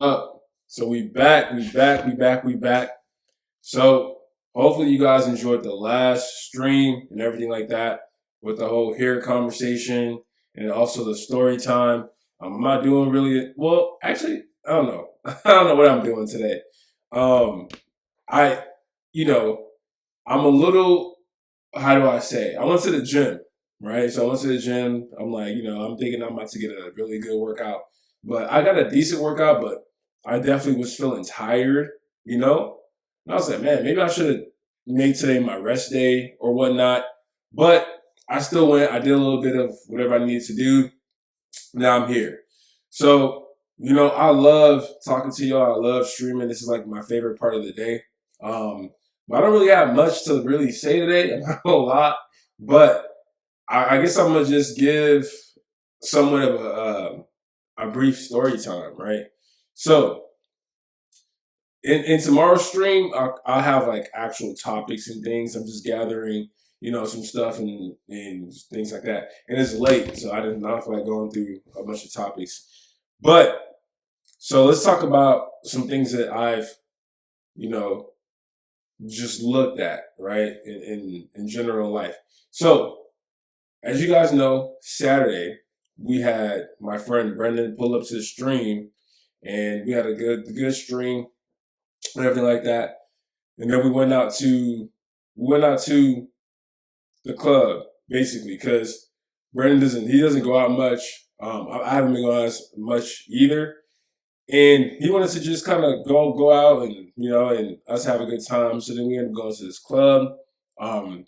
Up. So we back. So hopefully you guys enjoyed the last stream and everything like that with the whole hair conversation and also the story time. I'm not doing really well. Actually, I don't know. I don't know what I'm doing today. Um, I, you know, I'm a little. How do I say? I went to the gym, right? So I went to the gym. I'm like, I'm thinking I'm about to get a really good workout, but I got a decent workout, but I definitely was feeling tired, you know? And I was like, man, maybe I should have made today my rest day or whatnot. But I still went, I did a little bit of whatever I needed to do. Now I'm here. So, I love talking to y'all. I love streaming. This is like my favorite part of the day. Um, but I don't really have much to really say today. I'm not gonna lie. But I guess I'm gonna just give somewhat of a brief story time, right? So in tomorrow's stream, I'll have like actual topics and things. I'm just gathering, some stuff and things like that. And it's late, so I did not feel like going through a bunch of topics. But so let's talk about some things that I've, you know, just looked at, right, in general life. So as you guys know, Saturday we had my friend Brendan pull up to the stream, and we had a good stream and everything like that. And then we went out to the club basically because Brendan doesn't go out much. I haven't been going out as much either, and he wanted to just kind of go out and and us have a good time. So then we ended up going to this club. Um,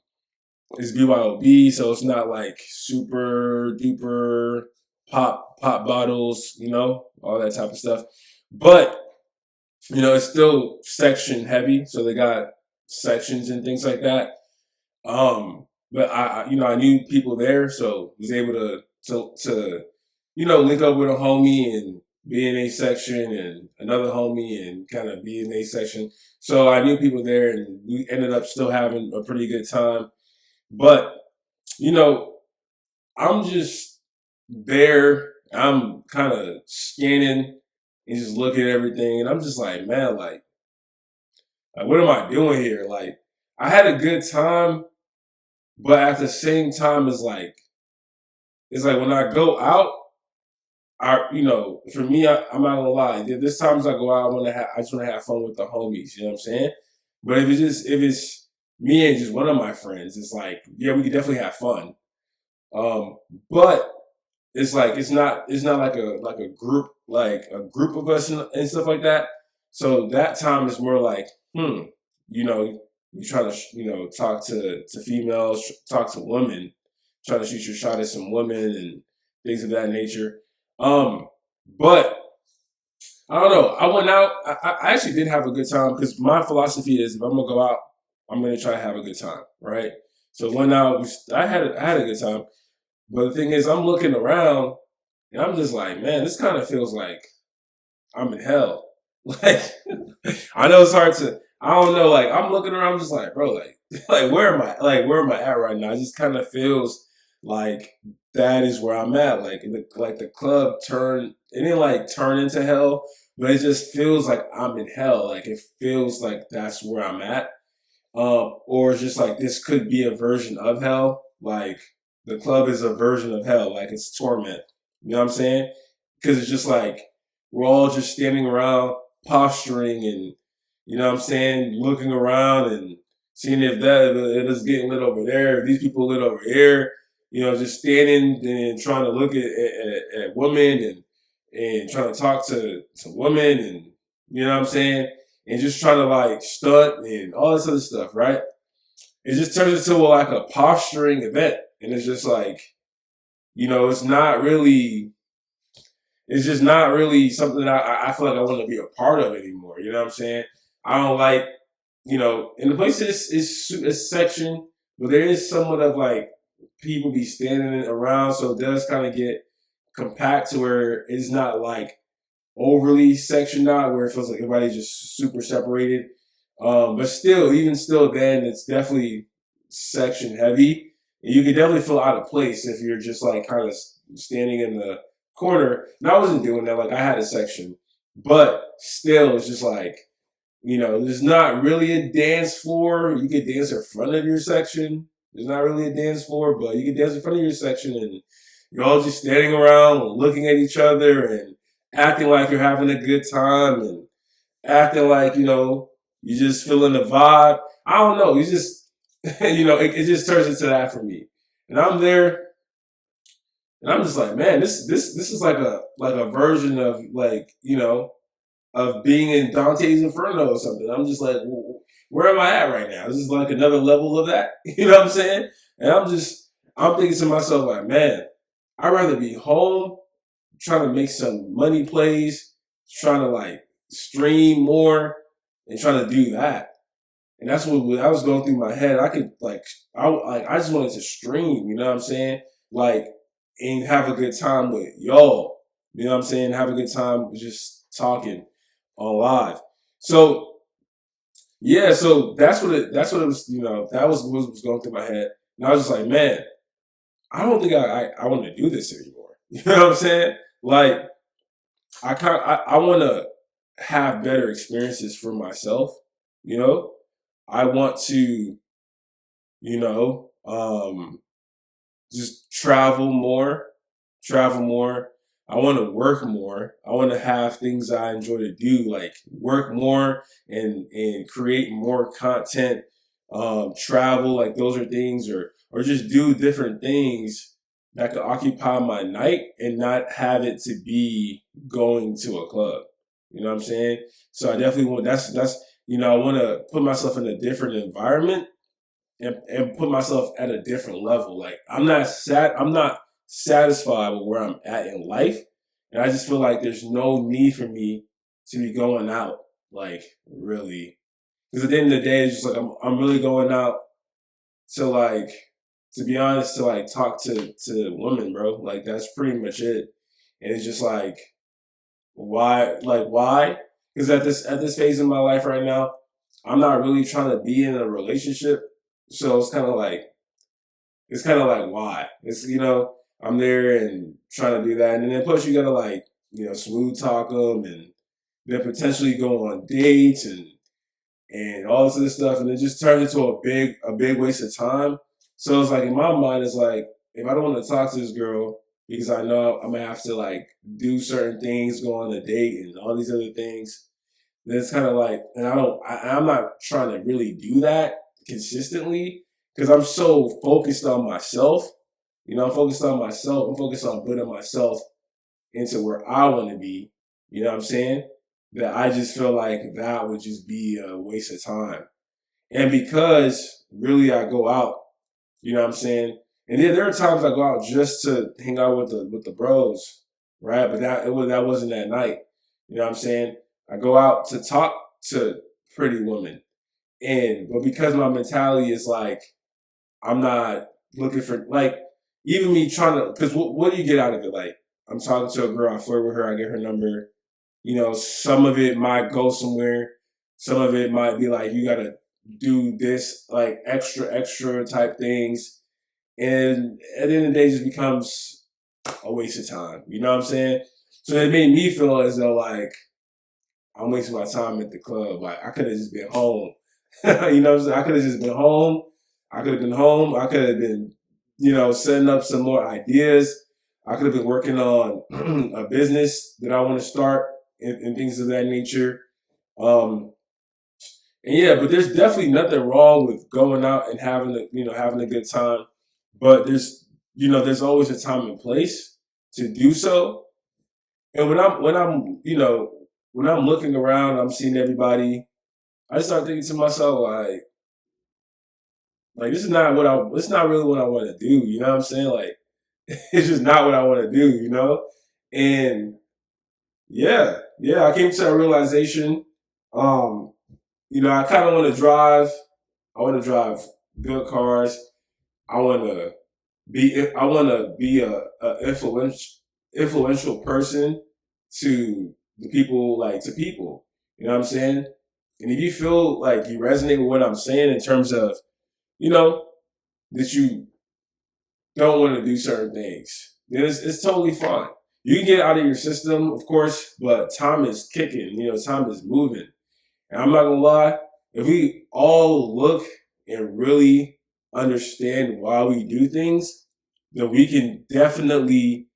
it's BYOB, so it's not like super duper pop bottles, all that type of stuff. But it's still section heavy, so they got sections and things like that. But I knew people there, so was able to link up with a homie and be in a section, and another homie and kind of be in a section. So I knew people there, and we ended up still having a pretty good time. But you know, I'm just there. I'm kind of scanning and just looking at everything, and I'm just like, man, like, what am I doing here? Like, I had a good time, but at the same time, it's like when I go out, for me, I'm not gonna lie. There's times I go out, I just want to have fun with the homies. You know what I'm saying? But if it's me and just one of my friends, it's like, yeah, we could definitely have fun. Um, but it's not like a group of us and stuff like that. So that time is more like, you know, you try to talk to females, talk to women, try to shoot your shot at some women and things of that nature. Um, but I don't know. I went out. I actually did have a good time because my philosophy is if I'm gonna go out, I'm gonna try to have a good time, right? So went out. I had a good time. But the thing is, I'm looking around and I'm just like, man, this kind of feels like I'm in hell. Like, I know it's hard to. I don't know. Like, I'm looking around, I'm just like, bro, like, like where am I? Like, where am I at right now? It just kind of feels like that is where I'm at. Like the club turned. It didn't like turn into hell, but it just feels like I'm in hell. Like it feels like that's where I'm at. Or it's just like this could be a version of hell. Like the club is a version of hell. Like it's torment. You know what I'm saying? Because it's just like we're all just standing around posturing and what I'm saying, looking around and seeing if it's getting lit over there, if these people lit over here. Just standing and trying to look at women and trying to talk to women and what I'm saying, and just trying to like stunt and all this other stuff, right? It just turns into like a posturing event, and it's just like it's not really. It's just not really something that I feel like I want to be a part of anymore. You know what I'm saying? I don't like, and the place is section, but there is somewhat of like people be standing around, so it does kind of get compact to where it's not like overly sectioned out, where it feels like everybody's just super separated. But still, even still, then it's definitely section heavy. And you can definitely feel out of place if you're just like kind of standing in the corner. And I wasn't doing that. Like I had a section, but still, it's just like, there's not really a dance floor. You can dance in front of your section. There's not really a dance floor, but you can dance in front of your section, and you're all just standing around looking at each other and acting like you're having a good time and acting like, you just feeling the vibe. I don't know. You just, it just turns into that for me. And I'm there, and I'm just like, man, this is like a version of, like, of being in Dante's Inferno or something. I'm just like, where am I at right now? This is like another level of that. You know what I'm saying? And I'm thinking to myself, like, man, I'd rather be home trying to make some money plays, trying to like stream more and trying to do that. And that's what I was going through my head. I could I just wanted to stream, you know what I'm saying? Like, and have a good time with y'all. You know what I'm saying? Have a good time just talking on live. So yeah, so that's what it was, that was what was going through my head. And I was just like, man, I don't think I want to do this anymore. You know what I'm saying? Like, I want to have better experiences for myself. You know, I want to, you know, just travel more. I want to work more. I want to have things I enjoy to do, like work more and create more content, travel, like those are things, or just do different things that could occupy my night and not have it to be going to a club. You know what I'm saying? So I definitely want that's I want to put myself in a different environment and put myself at a different level. Like, I'm not satisfied with where I'm at in life. And I just feel like there's no need for me to be going out, like, really. Because at the end of the day, it's just like I'm really going out to, like, to be honest, to like talk to women, bro. Like, that's pretty much it. And it's just like, why? Because at this phase in my life right now, I'm not really trying to be in a relationship. So it's kind of like why? It's, I'm there and trying to do that, and then plus you gotta, like, smooth talk them, and then potentially go on dates and all this other stuff, and it just turns into a big waste of time. So it's like, in my mind, it's like, if I don't want to talk to this girl because I know I'm gonna have to, like, do certain things, go on a date, and all these other things, then it's kind of like, and I'm not trying to really do that consistently because I'm so focused on myself. I'm focused on myself. I'm focused on putting myself into where I want to be. You know what I'm saying? That I just feel like that would just be a waste of time. And because really I go out, you know what I'm saying? And then there are times I go out just to hang out with the bros, right? But that wasn't that night. You know what I'm saying? I go out to talk to pretty women. But because my mentality is like, I'm not looking for, like, even me trying to, because what do you get out of it? Like, I'm talking to a girl, I flirt with her, I get her number. Some of it might go somewhere. Some of it might be like, you gotta do this, like, extra type things. And at the end of the day, it just becomes a waste of time. You know what I'm saying? So it made me feel as though, like, I'm wasting my time at the club. Like, I could have just been home. You know what I'm saying? I could have just been home. I could have been home. I could have been, setting up some more ideas. I could have been working on a business that I want to start and things of that nature. Um, and yeah, but there's definitely nothing wrong with going out and having a good time. But there's always a time and place to do so. And when I'm looking around, I'm seeing everybody. I just start thinking to myself, like, it's not really what I want to do. You know what I'm saying? Like, it's just not what I want to do. And yeah, I came to a realization. I kind of want to drive. I want to drive good cars. I want to be a influential person to the people, like, to people. You know what I'm saying? And if you feel like you resonate with what I'm saying in terms of, you know, that you don't want to do certain things, then it's totally fine. You can get it out of your system, of course, but time is kicking. Time is moving. And I'm not gonna lie, if we all look and really understand why we do things, then we can definitely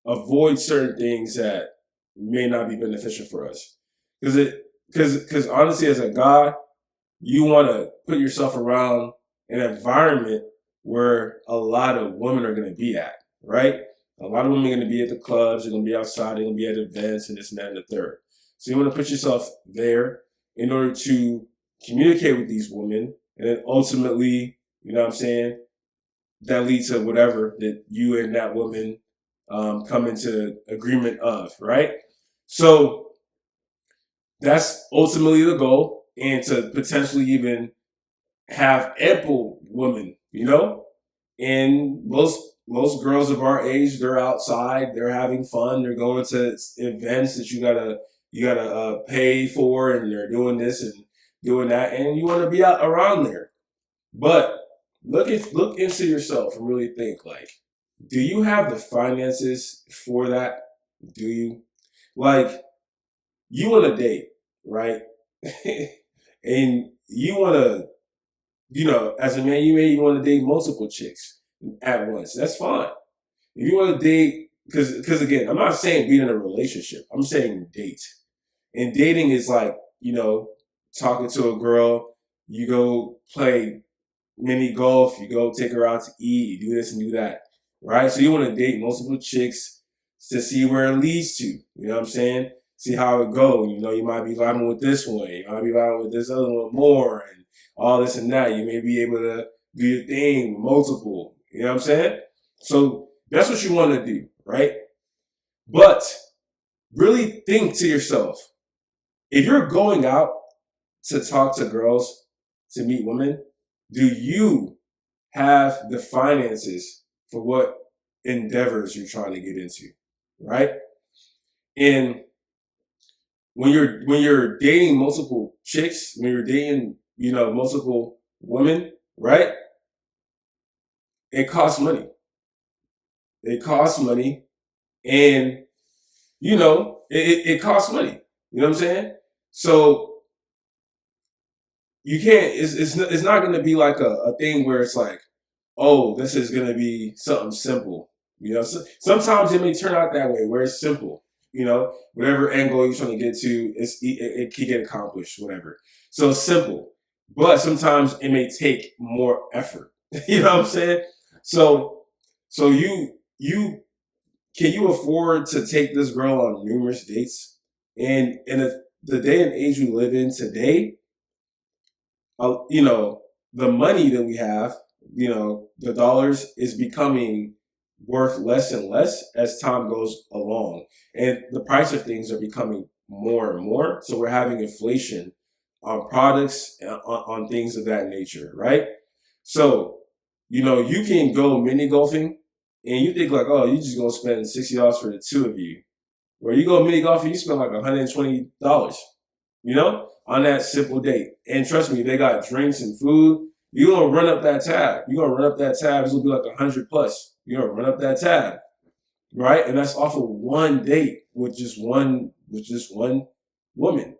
avoid certain things that may not be beneficial for us. Because honestly, as a guy, you want to put yourself around an environment where a lot of women are going to be at, right? A lot of women are going to be at the clubs, they're going to be outside, they're going to be at events and this and that and the third. So you want to put yourself there in order to communicate with these women, and then ultimately, you know what I'm saying, that leads to whatever that you and that woman come into agreement of, right? So that's ultimately the goal, and to potentially even have ample women, and most girls of our age, they're outside, they're having fun, they're going to events that you gotta pay for, and they're doing this and doing that, and you want to be out around there. But look into yourself and really think, like, do you have the finances for that? Do you? Like, you want to date, right? And you want to, as a man, you may want to date multiple chicks at once. That's fine. If you want to date, because again, I'm not saying be in a relationship. I'm saying date. And dating is like, talking to a girl, you go play mini golf, you go take her out to eat, you do this and do that, right? So you want to date multiple chicks to see where it leads to. You know what I'm saying? See how it goes. You might be vibing with this one, you might be vibing with this other one more, and all this and that. You may be able to do your thing with multiple. You know what I'm saying? So that's what you want to do, right? But really think to yourself, if you're going out to talk to girls, to meet women, do you have the finances for what endeavors you're trying to get into, right? And when you're dating multiple chicks, when you're dating, multiple women, right? It costs money. It costs money, and it costs money. You know what I'm saying? So you can't. It's not going to be like a thing where it's like, oh, this is going to be something simple. Sometimes it may turn out that way where it's simple. Whatever angle you're trying to get to, it can get accomplished. Whatever. So it's simple, but sometimes it may take more effort. You know what I'm saying? So you can you afford to take this girl on numerous dates? And in the day and age we live in today, uh, you know, the money that we have, the dollars is becoming worth less and less as time goes along. And the price of things are becoming more and more. So we're having inflation on products, on things of that nature, right? So, you can go mini golfing and you think like, oh, you just gonna spend $60 for the two of you. Where you go mini golfing, you spend like $120, on that simple date. And trust me, they got drinks and food. You're gonna run up that tab. You're gonna run up that tab. It's gonna be like 100 plus. You're gonna run up that tab, right? And that's off of one date with just one woman.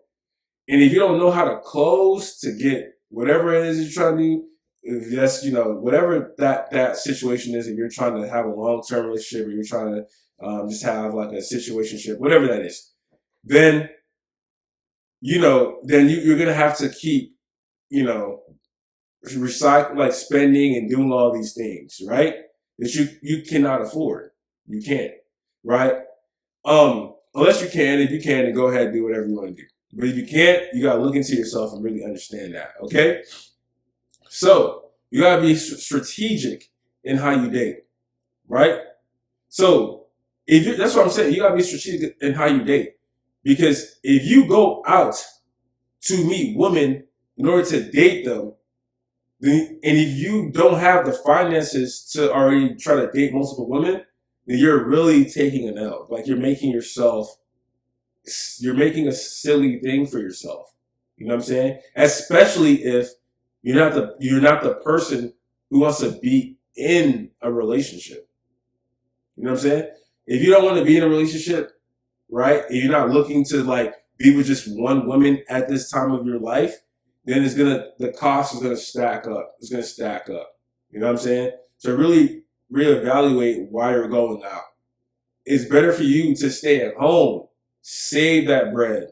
And if you don't know how to close to get whatever it is you're trying to do, if that's whatever that situation is, if you're trying to have a long term relationship, or you're trying to just have like a situationship, whatever that is, then you're gonna have to keep you know recycle, like spending and doing all these things, right? That you cannot afford. You can't, right? Unless you can. If you can, then go ahead and do whatever you want to do. But if you can't, you gotta look into yourself and really understand that. Okay, so you gotta be strategic in how you date, right? So that's what I'm saying. You gotta be strategic in how you date, because if you go out to meet women in order to date them, and if you don't have the finances to already try to date multiple women, then you're really taking an L. Like you're making a silly thing for yourself. You know what I'm saying? Especially if you're not the person who wants to be in a relationship. You know what I'm saying? if you don't want to be in a relationship, right, and you're not looking to like be with just one woman at this time of your life, then the cost is gonna stack up. It's gonna stack up. You know what I'm saying? So really reevaluate why you're going out. It's better for you to stay at home, save that bread.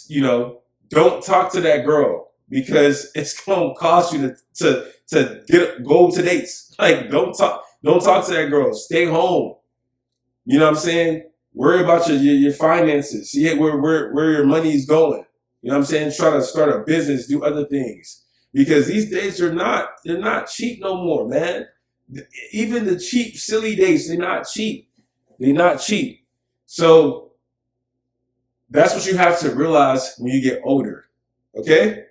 You know, don't talk to that girl because it's gonna cost you to go to dates. Like don't talk to that girl. Stay home. You know what I'm saying? Worry about your finances. See where your money is going. You know what I'm saying? Try to start a business, do other things. Because these days they're not cheap no more, man. Even the cheap, silly dates, they're not cheap. They're not cheap. So that's what you have to realize when you get older. Okay?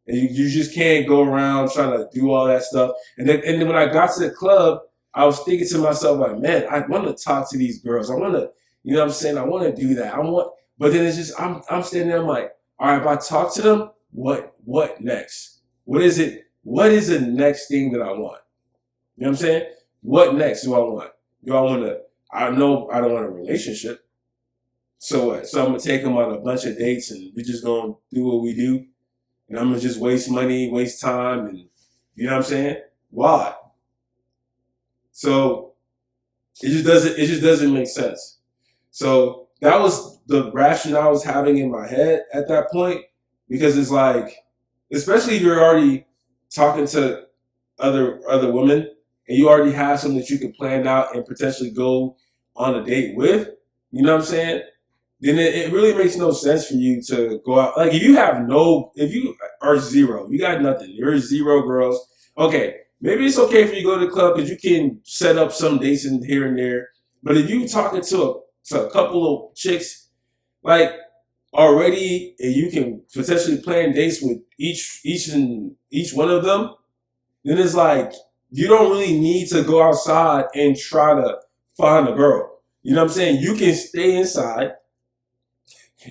And you just can't go around trying to do all that stuff. And then when I got to the club, I was thinking to myself, like, man, I want to talk to these girls. I want to, you know what I'm saying? I want to do that. But then it's just, I'm standing there, I'm like, all right, if I talk to them, what next? What is it? What is the next thing that I want? You know what I'm saying? What next do I want? I know I don't want a relationship. So what? So I'm going to take them on a bunch of dates and we're just going to do what we do. And I'm going to just waste money, waste time. And you know what I'm saying? Why? So it just doesn't make sense. So that was the rationale I was having in my head at that point, because it's like, especially if you're already talking to other women and you already have something that you can plan out and potentially go on a date with, you know what I'm saying? Then it really makes no sense for you to go out. Like if you are zero, you got nothing, you're zero girls. Okay, maybe it's okay for you to go to the club because you can set up some dates in here and there. But if you talking to a couple of chicks, like already, and you can potentially plan dates with each one of them, then it's like you don't really need to go outside and try to find a girl. You know what I'm saying? You can stay inside.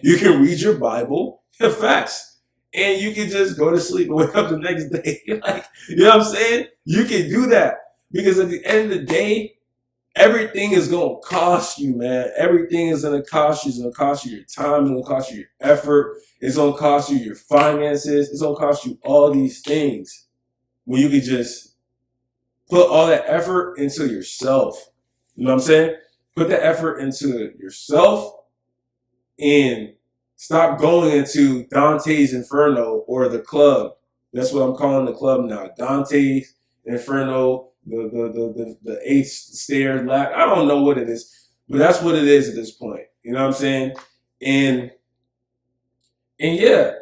You can read your Bible, facts, and you can just go to sleep and wake up the next day. Like, you know what I'm saying? You can do that because at the end of the day, everything is going to cost you, man. Everything is going to cost you. It's going to cost you your time. It's going to cost you your effort. It's going to cost you your finances. It's going to cost you all these things when you can just put all that effort into yourself. You know what I'm saying? Put that effort into yourself and stop going into Dante's Inferno or the club. That's what I'm calling the club now. Dante's Inferno, the eighth stair ladder. I don't know what it is, but that's what it is at this point. You know what I'm saying? And yeah.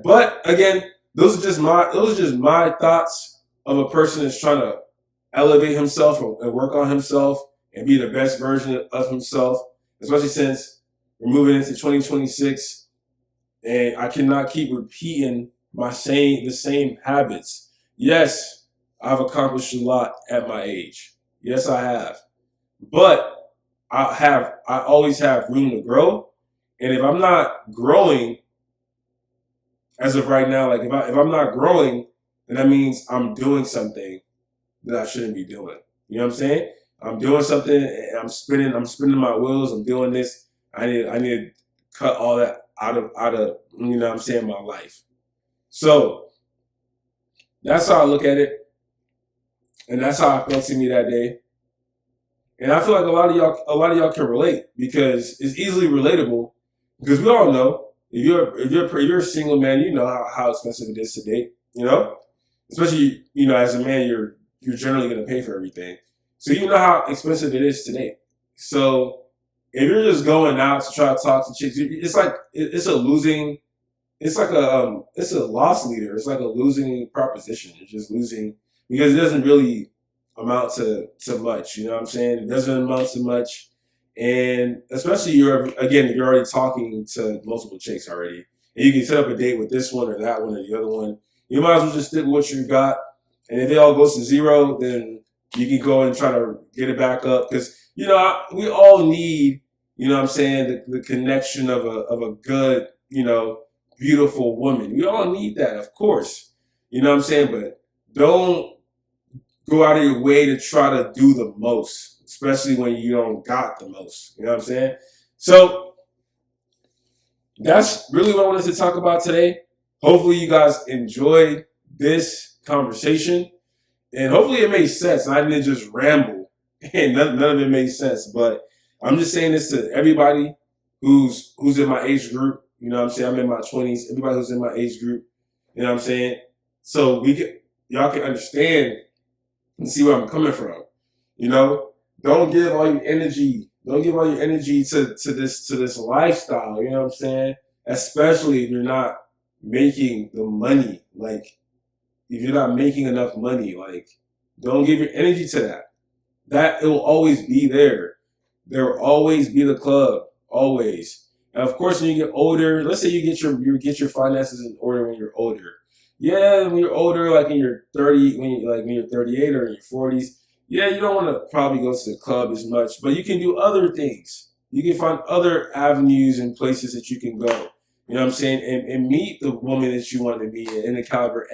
But again, those are just my thoughts of a person that's trying to elevate himself and work on himself and be the best version of himself, especially since we're moving into 2026, and I cannot keep repeating the same habits. Yes, I've accomplished a lot at my age. Yes, I have. But I always have room to grow. And if I'm not growing as of right now, like if I'm not growing, then that means I'm doing something that I shouldn't be doing. You know what I'm saying? I'm doing something and I'm spinning my wheels, I'm doing this. I need to cut all that out of you know what I'm saying, my life. So that's how I look at it. And that's how it felt to me that day. And I feel like a lot of y'all can relate because it's easily relatable. Because we all know if you're a single man, you know how expensive it is to date. You know, especially as a man, you're generally going to pay for everything. So you know how expensive it is to date. So if you're just going out to try to talk to chicks, it's like it's a loss leader. It's like a losing proposition. You're just losing because it doesn't really amount to much. You know what I'm saying? It doesn't amount to much. And especially if you're already talking to multiple chicks already, and you can set up a date with this one or that one or the other one, you might as well just stick with what you got. And if it all goes to zero, then you can go and try to get it back up. Because, we all need, what I'm saying, the connection of a good, beautiful woman. We all need that, of course. You know what I'm saying? But don't go out of your way to try to do the most especially when you don't got the most. You know what I'm saying? So that's really what I wanted to talk about today. Hopefully you guys enjoyed this conversation, and hopefully it made sense. I didn't just ramble, and none of it made sense. But I'm just saying this to everybody who's in my age group. You know what I'm saying? I'm in my 20s. Everybody who's in my age group. You know what I'm saying? So y'all can understand and see where I'm coming from. You know, don't give all your energy. Don't give all your energy to this lifestyle. You know what I'm saying? Especially if you're not making the money. Like, if you're not making enough money, like, don't give your energy to that. That it will always be there. There will always be the club. Always. And of course, when you get older, let's say you get your finances in order when you're older. Yeah, when you're older, like in your 30, when you're 38 or in your 40s, yeah, you don't want to probably go to the club as much, but you can do other things. You can find other avenues and places that you can go. You know what I'm saying? And meet the woman that you want to meet in the caliber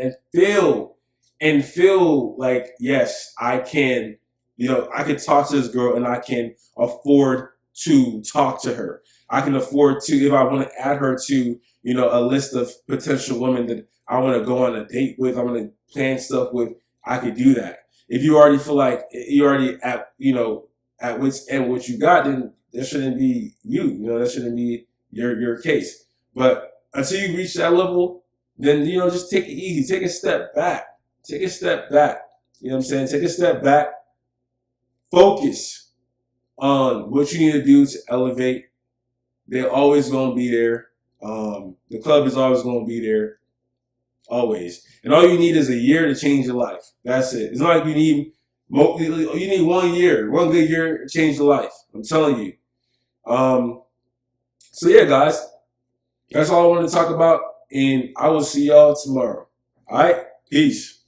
and feel like, yes, I can, I can talk to this girl and I can afford to talk to her. I can afford to, if I want to add her to, a list of potential women that I want to go on a date with, I want to plan stuff with, I could do that. If you already feel like you're already at what's end what you got, then that shouldn't be you. That shouldn't be your case. But until you reach that level, then, just take it easy. Take a step back. Take a step back. You know what I'm saying? Take a step back. Focus on what you need to do to elevate. They're always going to be there. The club is always going to be there. Always. And all you need is a year to change your life. That's it. It's not like you need 1 year, 1 good year to change your life. I'm telling you. So yeah, guys, that's all I wanted to talk about. And I will see y'all tomorrow. All right? Peace.